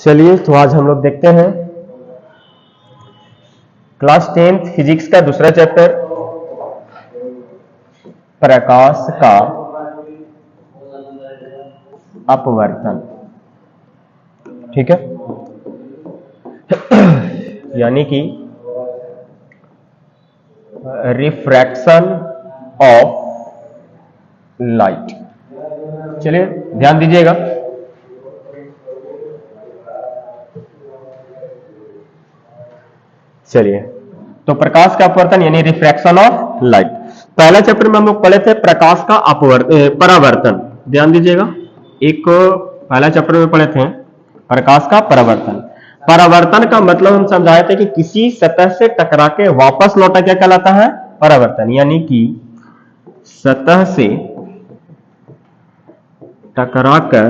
चलिए तो आज हम लोग देखते हैं क्लास 10th फिजिक्स का दूसरा चैप्टर प्रकाश का अपवर्तन। ठीक है, यानी कि रिफ्रैक्शन ऑफ लाइट। चलिए ध्यान दीजिएगा। चलिए तो प्रकाश का अपवर्तन यानी रिफ्रैक्शन ऑफ लाइट। पहला चैप्टर में हम लोग पढ़े थे प्रकाश का परावर्तन। ध्यान दीजिएगा, एक पहला चैप्टर में पढ़े थे प्रकाश का परावर्तन। परावर्तन का मतलब हम समझाए थे कि किसी सतह से टकरा के वापस लौटा क्या कहलाता है? परावर्तन। यानी कि सतह से टकराकर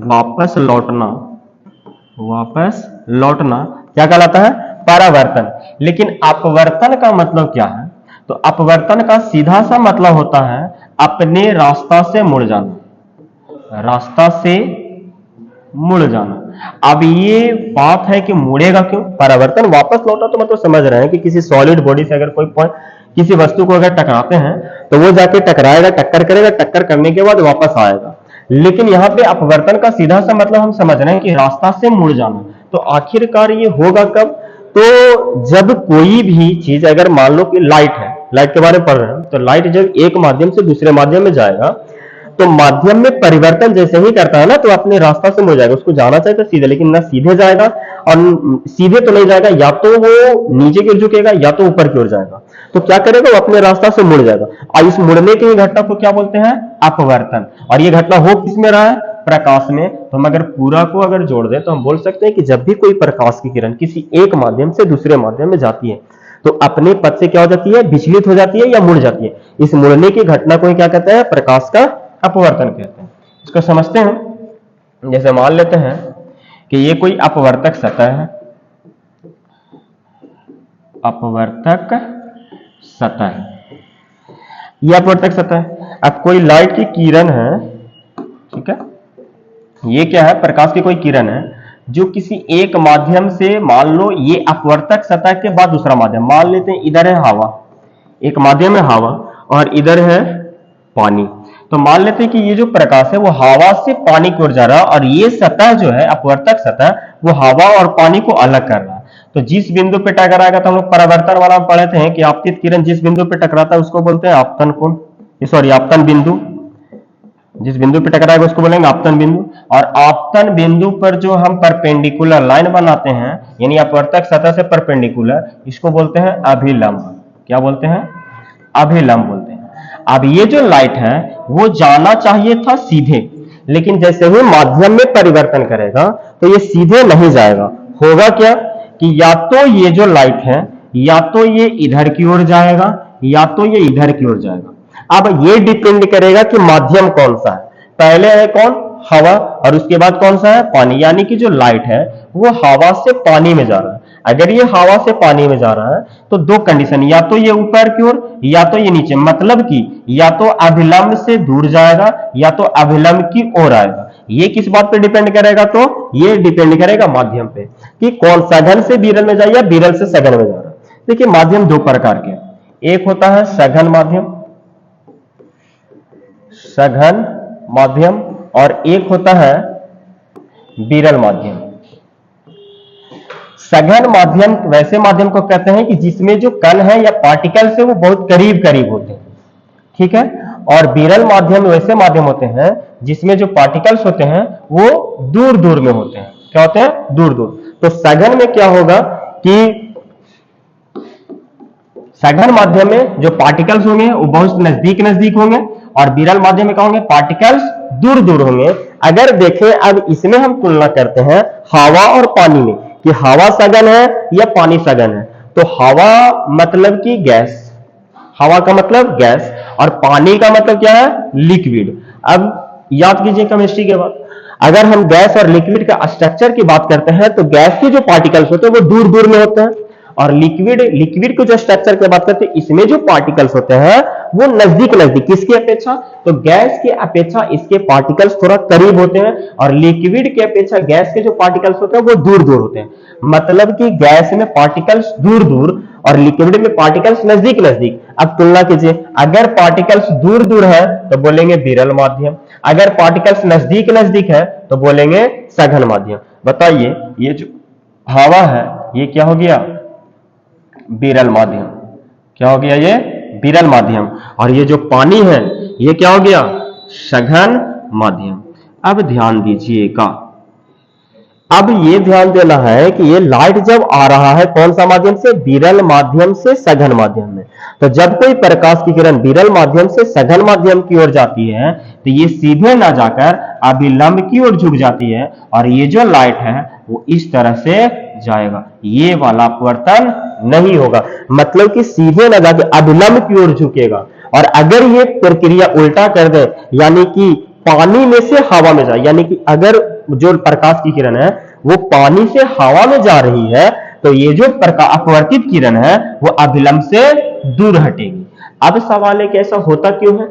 वापस लौटना क्या कहलाता है? परावर्तन। लेकिन अपवर्तन का मतलब क्या है? तो अपवर्तन का सीधा सा मतलब होता है अपने रास्ता से मुड़ जाना। अब ये बात है कि मुड़ेगा क्यों? परावर्तन वापस लौटा तो मतलब समझ रहे हैं कि किसी सॉलिड बॉडी से अगर कोई किसी वस्तु को अगर टकराते हैं तो वो जाके टकराएगा, टक्कर करेगा, टक्कर करने के बाद वापस आएगा। लेकिन यहाँ पे अपवर्तन का सीधा सा मतलब हम समझ रहे हैं कि रास्ता से मुड़ जाना। तो आखिरकार ये होगा कब? तो जब कोई भी चीज, अगर मान लो कि लाइट है, लाइट के बारे में पढ़ रहे हैं, तो लाइट जब एक माध्यम से दूसरे माध्यम में जाएगा तो माध्यम में परिवर्तन जैसे ही करता है ना, तो अपने रास्ता से मुड़ जाएगा। उसको जाना चाहिए तो सीधे, लेकिन ना सीधे जाएगा और सीधे तो नहीं जाएगा, या तो वो नीचे की ओर झुकेगा या तो ऊपर की ओर जाएगा। तो क्या करेगा? वो अपने रास्ता से मुड़ जाएगा। और इस मुड़ने की घटना को क्या बोलते हैं? अपवर्तन। और ये घटना हो किस में रहा है? प्रकाश में। तो हम अगर पूरा को अगर जोड़ दें तो हम बोल सकते हैं कि जब भी कोई प्रकाश की किरण किसी एक माध्यम से दूसरे माध्यम में जाती है तो अपने पथ से क्या हो जाती है? विचलित हो जाती है या मुड़ जाती है। इस मुड़ने की घटना को क्या कहते हैं? प्रकाश का अपवर्तन कहते हैं। इसको समझते हैं। जैसे मान लेते हैं कि ये कोई अपवर्तक सतह है, ये अपवर्तक सतह है। अब कोई लाइट की किरण है, ठीक है, ये क्या है? प्रकाश की कोई किरण है जो किसी एक माध्यम से, मान लो ये अपवर्तक सतह के बाद दूसरा माध्यम, मान लेते हैं इधर है हवा, एक माध्यम है हवा और इधर है पानी। तो मान लेते हैं कि ये जो प्रकाश है वो हवा से पानी की ओर जा रहा है और ये सतह जो है अपवर्तक सतह, वो हवा और पानी को अलग कर रहा है। तो जिस बिंदु पे टकराएगा, तो हम लोग परावर्तन वाला पढ़े थे कि आपतित किरण जिस बिंदु पे टकराता है उसको बोलते हैं आपतन कोण, सॉरी आपतन बिंदु। जिस बिंदु पे टकराएगा उसको बोलेंगे आपतन बिंदु। और आपतन बिंदु पर जो हम परपेंडिकुलर लाइन बनाते हैं, यानी अपवर्तक सतह से परपेंडिकुलर, इसको बोलते हैं अभिलंब। क्या बोलते हैं? अभिलंब बोलते हैं। अब ये जो लाइट है वो जाना चाहिए था सीधे, लेकिन जैसे ही माध्यम में परिवर्तन करेगा तो ये सीधे नहीं जाएगा। होगा क्या कि या तो ये जो लाइट है या तो ये इधर की ओर जाएगा या तो ये इधर की ओर जाएगा। अब ये डिपेंड करेगा कि माध्यम कौन सा है। पहले है कौन? हवा, और उसके बाद कौन सा है? पानी। यानी कि जो लाइट है वो हवा से पानी में जा रहा है। अगर ये हवा से पानी में जा रहा है तो दो कंडीशन, या तो ये ऊपर की ओर या तो ये नीचे, मतलब कि या तो अभिलंब से दूर जाएगा या तो अभिलंब की ओर आएगा। ये किस बात पे डिपेंड करेगा? तो ये डिपेंड करेगा माध्यम पे कि कौन सघन से विरल में जाए या विरल से सघन में जा रहा है। देखिए माध्यम दो प्रकार के, एक होता है सघन माध्यम और एक होता है विरल माध्यम। सघन माध्यम वैसे माध्यम को कहते हैं कि जिसमें जो कण है या पार्टिकल्स है वो बहुत करीब करीब होते हैं, ठीक है। और विरल माध्यम वैसे माध्यम होते हैं जिसमें जो पार्टिकल्स होते हैं वो दूर दूर में होते हैं। क्या होते हैं? दूर दूर। तो सघन में क्या होगा कि सघन माध्यम में जो पार्टिकल्स होंगे वो बहुत नजदीक होंगे और विरल माध्यम में क्या होंगे? पार्टिकल्स दूर दूर होंगे। अगर देखें अब इसमें हम तुलना करते हैं हवा और पानी में कि हवा सघन है या पानी सघन है। तो हवा मतलब कि गैस, हवा का मतलब गैस, और पानी का मतलब क्या है? लिक्विड। अब याद कीजिए केमिस्ट्री के बाद, अगर हम गैस और लिक्विड का स्ट्रक्चर की बात करते हैं तो गैस के जो पार्टिकल्स होते हैं वो दूर दूर में होते हैं और लिक्विड लिक्विड को जो स्ट्रक्चर की बात करते हैं, इसमें जो पार्टिकल्स होते हैं वो नजदीक नजदीक, किसकी अपेक्षा? तो गैस की अपेक्षा इसके पार्टिकल्स थोड़ा करीब होते हैं, और लिक्विड की अपेक्षा गैस के जो पार्टिकल्स होते हैं वो दूर दूर होते हैं। मतलब कि गैस में पार्टिकल्स दूर दूर और लिक्विड में पार्टिकल्स नजदीक नजदीक। अब तुलना कीजिए, अगर पार्टिकल्स दूर दूर है तो बोलेंगे विरल माध्यम, अगर पार्टिकल्स नजदीक नजदीक है तो बोलेंगे सघन माध्यम। बताइए, ये जो हवा है ये क्या हो गया? विरल माध्यम। क्या हो गया? ये विरल माध्यम। और ये जो पानी है ये क्या हो गया? सघन माध्यम। अब ध्यान दीजिएगा, अब ये ध्यान देना है कि ये लाइट जब आ रहा है कौन सा माध्यम से? विरल माध्यम से सघन माध्यम में। तो जब कोई प्रकाश की किरण विरल माध्यम से सघन माध्यम की ओर जाती है तो ये सीधे ना जाकर अभिलंब की ओर झुक जाती है, और ये जो लाइट है वो इस तरह से जाएगा, ये वाला अपवर्तन नहीं होगा। मतलब कि सीधे ना जाके अभिलंब की ओर झुकेगा। और अगर ये प्रक्रिया उल्टा कर दे, यानी कि पानी में से हवा में जाए, यानी कि अगर जो प्रकाश की किरण है वो पानी से हवा में जा रही है तो ये जो अपवर्तित किरण है वो अभिलंब से दूर हटेगी। अब सवाल है कि ऐसा होता क्यों है?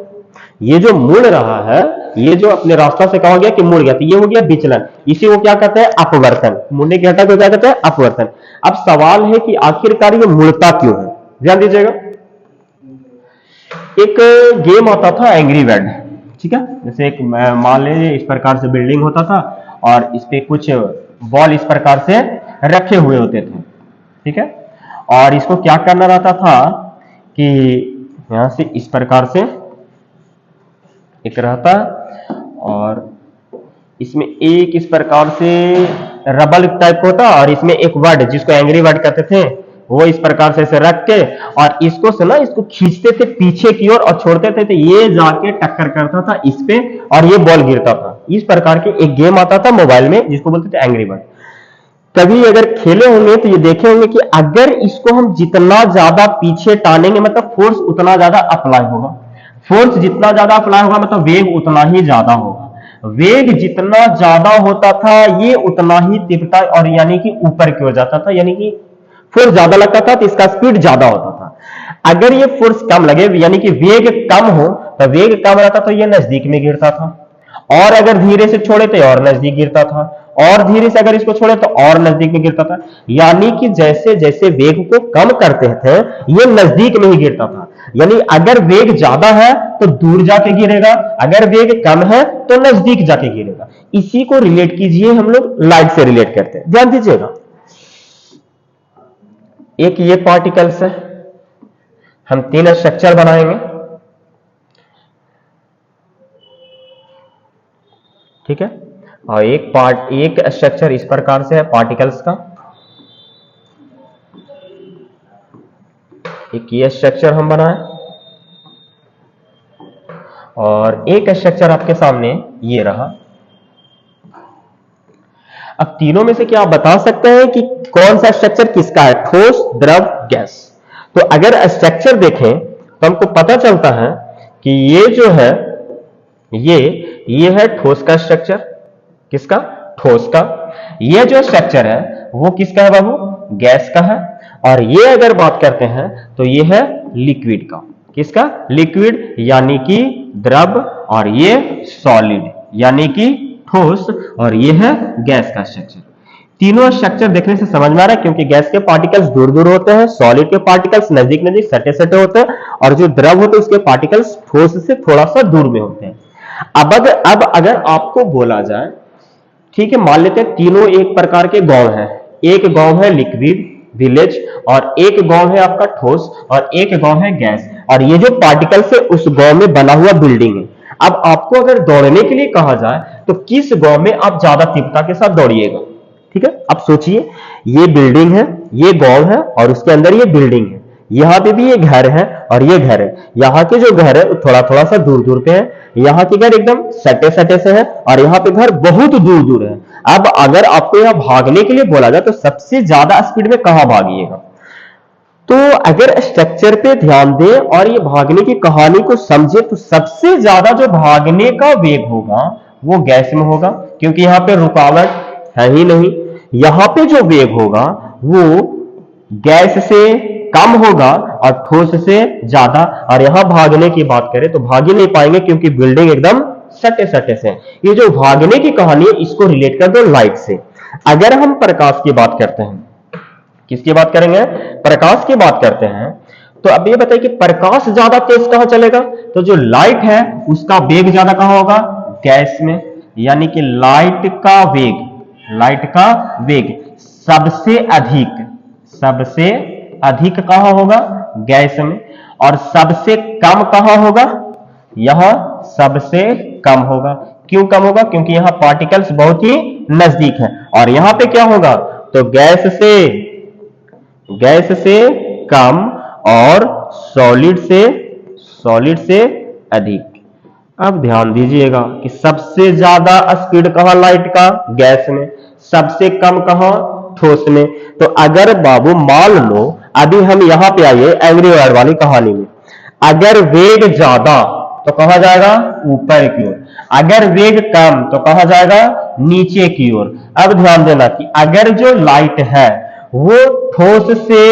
ये जो मुड़ रहा है, ये जो अपने रास्ता से कहा गया कि मुड़ गया, तो ये हो गया विचलन, इसी को क्या कहते हैं? अपवर्तन। मुड़ने की घटना को क्या कहते हैं? अपवर्तन। अब सवाल है कि आखिरकार ये मुड़ता क्यों है? ध्यान दीजिएगा, एक गेम आता था एंग्री बर्ड, ठीक है? जैसे एक मान लीजिए इस प्रकार से बिल्डिंग होता था और इस पे कुछ बॉल इस प्रकार से रखे हुए होते थे, ठीक है? और इसको क्या करना रहता था कि यहां से इस प्रकार से एक रहता, और इसमें एक इस प्रकार से रबल टाइप होता, और इसमें एक वर्ड जिसको एंग्री वर्ड कहते थे वो इस प्रकार से इसे रख के और इसको से ना इसको खींचते थे पीछे की ओर और छोड़ते थे, तो ये जाके टक्कर करता था इस पे और ये बॉल गिरता था। इस प्रकार के एक गेम आता था मोबाइल में जिसको बोलते थे एंग्री बर्ड। कभी अगर खेले होंगे तो ये देखे होंगे कि अगर इसको हम जितना ज्यादा पीछे टानेंगे मतलब फोर्स उतना ज्यादा अप्लाई होगा, फोर्स जितना ज्यादा अप्लाई होगा मतलब वेग उतना ही ज्यादा होगा, वेग जितना ज्यादा होता था ये उतना ही तीव्रता और यानी कि ऊपर की ओर जाता था, यानी कि फोर्स ज्यादा लगता था तो इसका स्पीड ज्यादा होता था। अगर ये फोर्स कम लगे यानी कि वेग कम हो तो वेग कम रहता तो ये नजदीक में गिरता था, और अगर धीरे से छोड़े तो और नजदीक गिरता था, और धीरे से अगर इसको छोड़े तो और नजदीक में गिरता था। यानी कि जैसे जैसे वेग को कम करते थे ये नजदीक में ही गिरता था। यानी अगर वेग ज्यादा है तो दूर जाके गिरेगा, अगर वेग कम है तो नजदीक जाके गिरेगा। इसी को रिलेट कीजिए, हम लोग लाइट से रिलेट करते हैं। ध्यान दीजिएगा, एक ये पार्टिकल्स है, हम तीन स्ट्रक्चर बनाएंगे, ठीक है? और एक स्ट्रक्चर इस प्रकार से है पार्टिकल्स का, एक ये स्ट्रक्चर हम बनाए, और एक स्ट्रक्चर आपके सामने ये रहा। अब तीनों में से क्या आप बता सकते हैं कि कौन सा स्ट्रक्चर किसका है? ठोस, द्रव, गैस। तो अगर स्ट्रक्चर देखें तो हमको पता चलता है कि ये जो है ये है ठोस का स्ट्रक्चर। किसका? ठोस का। ये जो स्ट्रक्चर है वो किसका है बाबू? गैस का है। और ये अगर बात करते हैं तो ये है लिक्विड का। किसका? लिक्विड यानी कि द्रव, और ये सॉलिड यानी कि ठोस, और ये है गैस का स्ट्रक्चर। तीनों स्ट्रक्चर देखने से समझ में आ रहा है, क्योंकि गैस के पार्टिकल्स दूर दूर होते हैं, सॉलिड के पार्टिकल्स नजदीक नजदीक सटे सटे होते हैं, और जो द्रव होते हैं उसके पार्टिकल्स ठोस से थोड़ा सा दूर में होते हैं। अब अगर आपको बोला जाए, ठीक है, मान लेते हैं तीनों एक प्रकार के गांव हैं, एक गांव है लिक्विड विलेज, और एक गांव है आपका ठोस, और एक गांव है गैस, और ये जो पार्टिकल्स है उस गांव में बना हुआ बिल्डिंग है। अब आपको अगर दौड़ने के लिए कहा जाए तो किस गांव में आप ज्यादा तीव्रता के साथ दौड़िएगा? ठीक है, अब सोचिए, ये बिल्डिंग है, ये गांव है, और उसके अंदर ये बिल्डिंग है, यहां पे भी ये घर है और ये घर है। यहाँ के जो घर है थोड़ा थोड़ा सा दूर दूर पे है, यहाँ के घर एकदम सटे सटे से है, और यहाँ पे घर बहुत दूर दूर है। अब अगर आपको यहाँ भागने के लिए बोला जाए तो सबसे ज्यादा स्पीड में कहां भागिएगा? तो अगर स्ट्रक्चर पे ध्यान दें और ये भागने की कहानी को समझे तो सबसे ज्यादा जो भागने का वेग होगा वो गैस में होगा, क्योंकि यहाँ पे रुकावट है ही नहीं। यहाँ पे जो वेग होगा वो गैस से कम होगा और ठोस से ज्यादा। और यहां भागने की बात करें तो भाग ही नहीं पाएंगे क्योंकि बिल्डिंग एकदम सटे सटे से। ये जो भागने की कहानी है इसको रिलेट कर दो लाइट से। अगर हम प्रकाश की बात करते हैं, किसकी बात करेंगे, प्रकाश की बात करते हैं, तो अब ये बताइए कि प्रकाश ज्यादा तेज कहां चलेगा, तो जो लाइट है उसका वेग ज्यादा कहां होगा, गैस में। यानी कि लाइट का वेग सबसे अधिक कहां होगा, गैस में। और सबसे कम कहां होगा, यहां सबसे कम होगा। क्यों कम होगा, क्योंकि यहां पार्टिकल्स बहुत ही नजदीक है। और यहां पे क्या होगा, तो गैस से कम और सॉलिड से अधिक। अब ध्यान दीजिएगा कि सबसे ज्यादा स्पीड कहां लाइट का, गैस में। सबसे कम कहां, ठोस में। तो अगर बाबू मान लो, अभी हम यहां पे आइए एंग्री बर्ड वाली कहानी में, अगर वेग ज्यादा तो कहां जाएगा, ऊपर की ओर। अगर वेग कम तो कहां जाएगा, नीचे की ओर। अब ध्यान देना कि अगर जो लाइट है वो ठोस से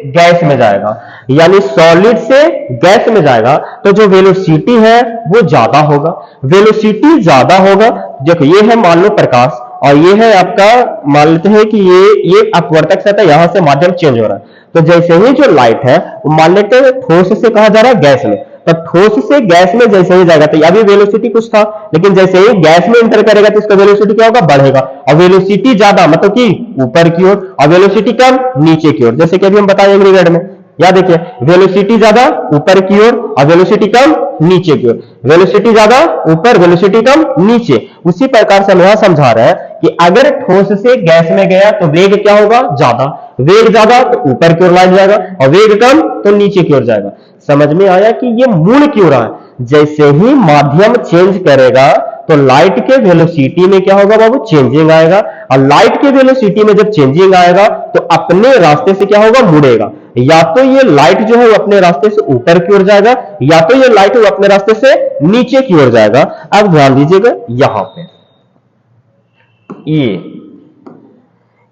गैस में जाएगा, यानी सॉलिड से गैस में जाएगा, तो जो वेलोसिटी है वो ज्यादा होगा। वेलोसिटी ज्यादा होगा, देखो ये है मान लो प्रकाश, और ये है आपका, मान लेते हैं कि ये अपवर्तक सतह, यहां से माध्यम चेंज हो रहा है। तो जैसे ही जो लाइट है वो मान लेते हैं ठोस से कहा जा रहा है गैस में, तो ठोस से गैस में जैसे ही जाएगा, तो अभी वेलोसिटी कुछ था, लेकिन जैसे ही गैस में इंटर करेगा तो इसका वेलोसिटी क्या होगा, बढ़ेगा। और वेलोसिटी ज्यादा मतलब कि ऊपर की ओर, और वेलोसिटी कम नीचे की ओर। जैसे कि अभी हम बताएंगे एग्रीगेट में, या देखिए वेलोसिटी ज्यादा ऊपर की ओर और वेलोसिटी कम नीचे की ओर। वेलोसिटी ज्यादा ऊपर, वेलोसिटी कम नीचे। उसी प्रकार से हम यहां समझा रहे हैं कि अगर ठोस से गैस में गया तो वेग क्या होगा, ज्यादा। वेग ज्यादा तो ऊपर की ओर लाइट जाएगा, और वेग कम तो नीचे की ओर जाएगा। समझ में आया कि ये मूल क्यों रहा है। जैसे ही माध्यम चेंज करेगा तो लाइट के वेलोसिटी में क्या होगा बाबू, चेंजिंग आएगा। और लाइट के वेलोसिटी में जब चेंजिंग आएगा तो अपने रास्ते से क्या होगा, मुड़ेगा। या तो ये लाइट जो है वो अपने रास्ते से ऊपर की ओर जाएगा, या तो ये लाइट वो अपने रास्ते से नीचे की ओर जाएगा। अब ध्यान दीजिएगा यहां पे,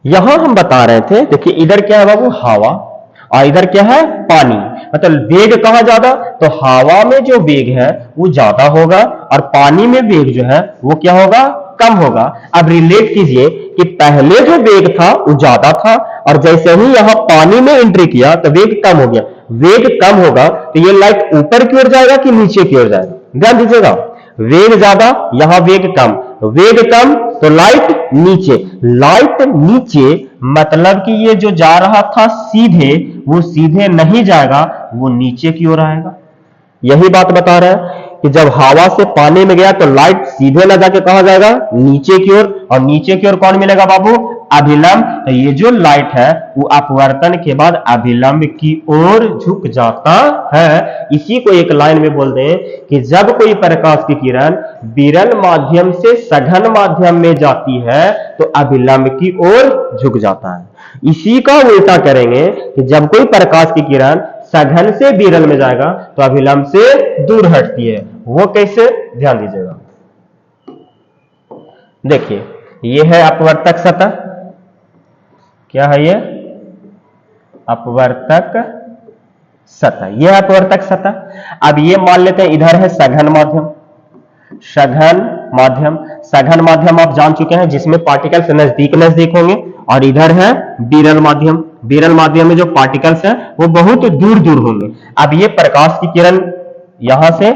यहां हम बता रहे थे, देखिए इधर क्या है बाबू, हवा, और इधर क्या है, पानी। मतलब वेग कहां ज्यादा, तो हवा में जो वेग है वो ज्यादा होगा, और पानी में वेग जो है वो क्या होगा, कम होगा। अब रिलेट कीजिए कि पहले जो वेग था वो ज्यादा था, और जैसे ही यहां पानी में एंट्री किया तो वेग कम हो गया। वेग कम होगा तो ये लाइट ऊपर की ओर जाएगा कि नीचे की ओर जाएगा, ध्यान दीजिएगा। वेग ज्यादा, यहां वेग कम, वेग कम तो लाइट नीचे। लाइट नीचे मतलब कि ये जो जा रहा था सीधे, वो सीधे नहीं जाएगा, वो नीचे की ओर आएगा। यही बात बता रहा है कि जब हवा से पानी में गया तो लाइट सीधे ना जाके कहां जाएगा, नीचे की ओर। और नीचे की ओर कौन मिलेगा बाबू, अभिलंब। तो ये जो लाइट है वो अपवर्तन के बाद अभिलंब की ओर झुक जाता है। इसी को एक लाइन में बोलते हैं कि जब कोई प्रकाश की किरण विरल माध्यम से सघन माध्यम में जाती है तो अभिलंब की ओर झुक जाता है। इसी का उल्टा करेंगे कि जब कोई प्रकाश की किरण सघन से विरल में जाएगा तो अभिलंब से दूर हटती है। वो कैसे, ध्यान दीजिएगा। देखिए ये है अपवर्तक सतह, क्या है ये, अपवर्तक सतह, ये है अपवर्तक सतह। अब ये मान लेते हैं इधर है सघन माध्यम। सघन माध्यम आप जान चुके हैं जिसमें पार्टिकल्स नजदीक नजदीक होंगे, और इधर है विरल माध्यम। विरल माध्यम में जो पार्टिकल्स हैं वो बहुत दूर दूर होंगे। अब ये प्रकाश की किरण यहां से,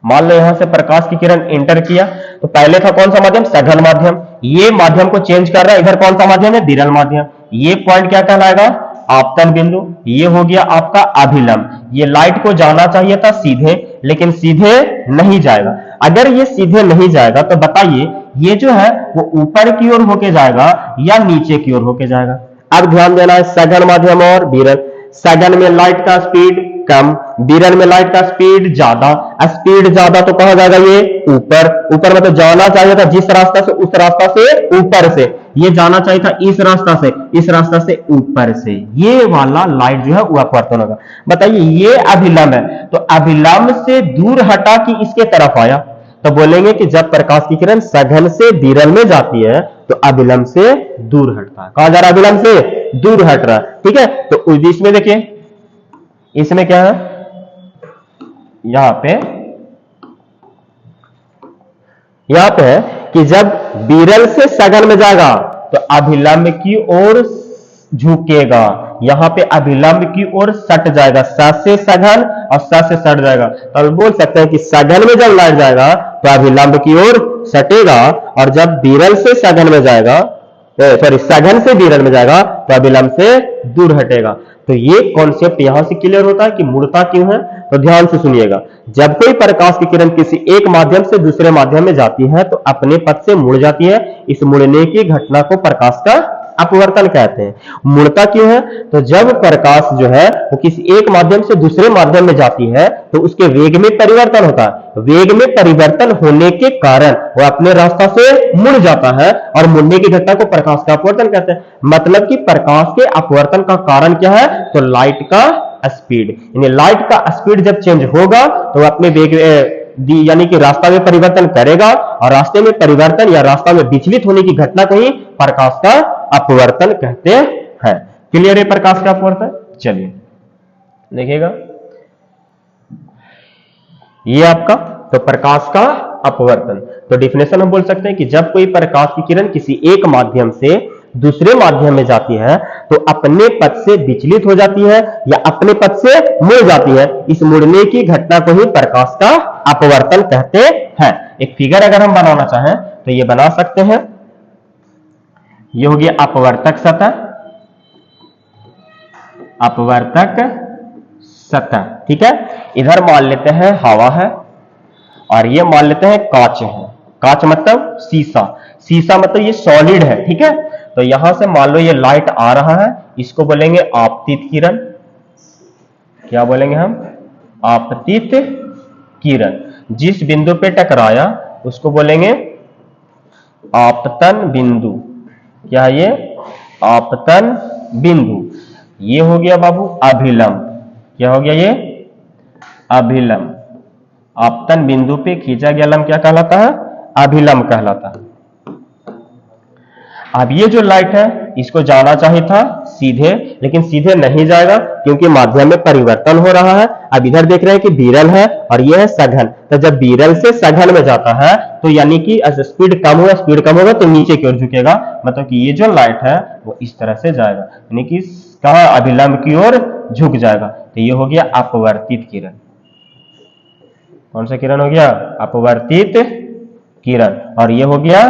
मान लो यहां से प्रकाश की किरण एंटर किया, तो पहले था कौन सा माध्यम, सघन माध्यम। ये माध्यम को चेंज कर रहा है, इधर कौन सा माध्यम है, विरल माध्यम। ये पॉइंट क्या कहलाएगा, आपतन बिंदु। ये हो गया आपका अभिलंब। ये लाइट को जाना चाहिए था सीधे, लेकिन सीधे नहीं जाएगा। अगर ये सीधे नहीं जाएगा तो बताइए ये जो है वो ऊपर की ओर होके जाएगा या नीचे की ओर होके जाएगा। अब ध्यान देना है सघन माध्यम और विरल। सघन में लाइट का स्पीड कम, विरल में लाइट का स्पीड ज्यादा। स्पीड ज्यादा तो कहां जाएगा, ये ऊपर। ऊपर मतलब जाना चाहिए था जिस रास्ता से, उस रास्ता से ऊपर से। ये जाना चाहिए था इस रास्ता से, इस रास्ता से ऊपर से। ये वाला लाइट जो है वो अपवर्तन होगा। बताइए ये अभिलंब है, तो अभिलंब से दूर हटा कि इसके तरफ आया, तो बोलेंगे कि जब प्रकाश की किरण सघन से विरल में जाती है तो अभिलंब से दूर हटता है। कहां जा रहा है? अभिलंब से दूर हट रहा है। ठीक है, तो इसमें देखिए, इसमें क्या है, यहां पे है कि जब विरल से सघन में जाएगा तो अभिलंब की ओर झुकेगा, यहां पे अभिलंब की ओर सट जाएगा, स से सघन और स से सट जाएगा। तो हम बोल सकते हैं कि सघन में जब लाइट जाएगा तो अभिलंब की ओर सटेगा, और जब विरल से सघन में जाएगा, सॉरी सघन से विरल में जाएगा तो अभिलंब से दूर हटेगा। तो ये कॉन्सेप्ट यहां से क्लियर होता है कि मुड़ता क्यों है। तो ध्यान से सुनिएगा, जब कोई प्रकाश की किरण किसी एक माध्यम से दूसरे माध्यम में जाती है तो अपने पथ से मुड़ जाती है। इस मुड़ने की घटना को प्रकाश का अपवर्तन कहते हैं। मुड़ता क्यों है? तो जब प्रकाश जो है वो किसी एक माध्यम से दूसरे माध्यम में जाती है तो उसके वेग में परिवर्तन होता है। वेग में परिवर्तन होने के कारण वो अपने रास्ता से मुड़ जाता है, और मुड़ने की घटना को प्रकाश का अपवर्तन कहते हैं। मतलब कि प्रकाश के अपवर्तन का कारण क्या है? तो लाइट का स्पीड, यानी लाइट का स्पीड जब चेंज होगा तो वो अपने वेग यानी कि रास्ता में परिवर्तन करेगा, और रास्ते में परिवर्तन या रास्ता में विचलित होने की घटना को ही प्रकाश का अपवर्तन कहते हैं। क्लियर है प्रकाश का अपवर्तन? चलिए देखिएगा, ये आपका तो प्रकाश का अपवर्तन। तो डिफिनेशन हम बोल सकते हैं कि जब कोई प्रकाश की किरण किसी एक माध्यम से दूसरे माध्यम में जाती है तो अपने पथ से विचलित हो जाती है या अपने पथ से मुड़ जाती है। इस मुड़ने की घटना को ही प्रकाश का अपवर्तन कहते हैं। एक फिगर अगर हम बनाना चाहें तो ये बना सकते हैं। ये हो गया अपवर्तक सतह, अपवर्तक सतह। ठीक है, इधर मान लेते हैं हवा है, और ये मान लेते हैं कांच है। कांच मतलब शीशा, शीशा मतलब ये सॉलिड है। ठीक है, तो यहां से मान लो ये लाइट आ रहा है, इसको बोलेंगे आपतित किरण। क्या बोलेंगे हम? आपतित किरण। जिस बिंदु पे टकराया उसको बोलेंगे आपतन बिंदु। क्या है ये? आपतन बिंदु। ये हो गया बाबू अभिलंब। क्या हो गया ये? अभिलंब। आपतन बिंदु पे खींचा गया लंब क्या कहलाता है? अभिलंब कहलाता है। अब ये जो लाइट है इसको जाना चाहिए था सीधे, लेकिन सीधे नहीं जाएगा क्योंकि माध्यम में परिवर्तन हो रहा है। अब इधर देख रहे हैं कि विरल है और ये है सघन। तो जब विरल से सघन में जाता है तो यानी कि स्पीड कम होगा, स्पीड कम होगा तो नीचे की ओर झुकेगा। मतलब कि ये जो लाइट है वो इस तरह से जाएगा, यानी कि कहां? अभिलंब की ओर झुक जाएगा। तो ये हो गया अपवर्तित किरण। कौन सा किरण हो गया? अपवर्तित किरण। और ये हो गया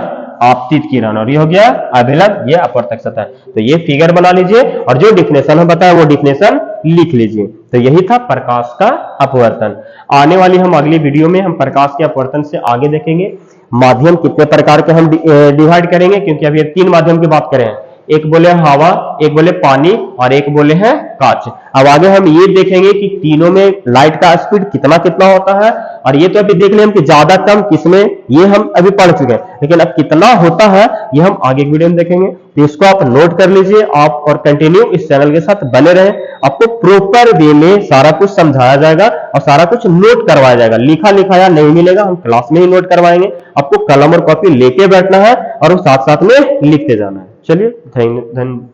आपतित किरण, और ये हो गया अभिलंब, ये अपवर्तक सतह। तो ये फिगर बना लीजिए और जो डिफिनेशन हम बताया वो डिफिनेशन लिख लीजिए। तो यही था प्रकाश का अपवर्तन। आने वाली हम अगली वीडियो में हम प्रकाश के अपवर्तन से आगे देखेंगे माध्यम कितने प्रकार के हम डिवाइड करेंगे, क्योंकि अभी 3 माध्यम की बात करें। एक बोले हवा, एक बोले पानी और एक बोले हैं कांच। अब आगे हम ये देखेंगे कि तीनों में लाइट का स्पीड कितना कितना होता है, और ये तो अभी देख लें हम कि ज्यादा कम किसमें, ये हम अभी पढ़ चुके हैं, लेकिन अब कितना होता है ये हम आगे वीडियो में देखेंगे। तो इसको आप नोट कर लीजिए आप, और कंटिन्यू इस चैनल के साथ बने रहें। आपको प्रॉपर वे में सारा कुछ समझाया जाएगा और सारा कुछ नोट करवाया जाएगा। लिखा लिखाया नहीं मिलेगा, हम क्लास में ही नोट करवाएंगे। आपको कलम और कॉपी लेके बैठना है और साथ साथ में लिखते जाना है। चलिए, धन्यवाद।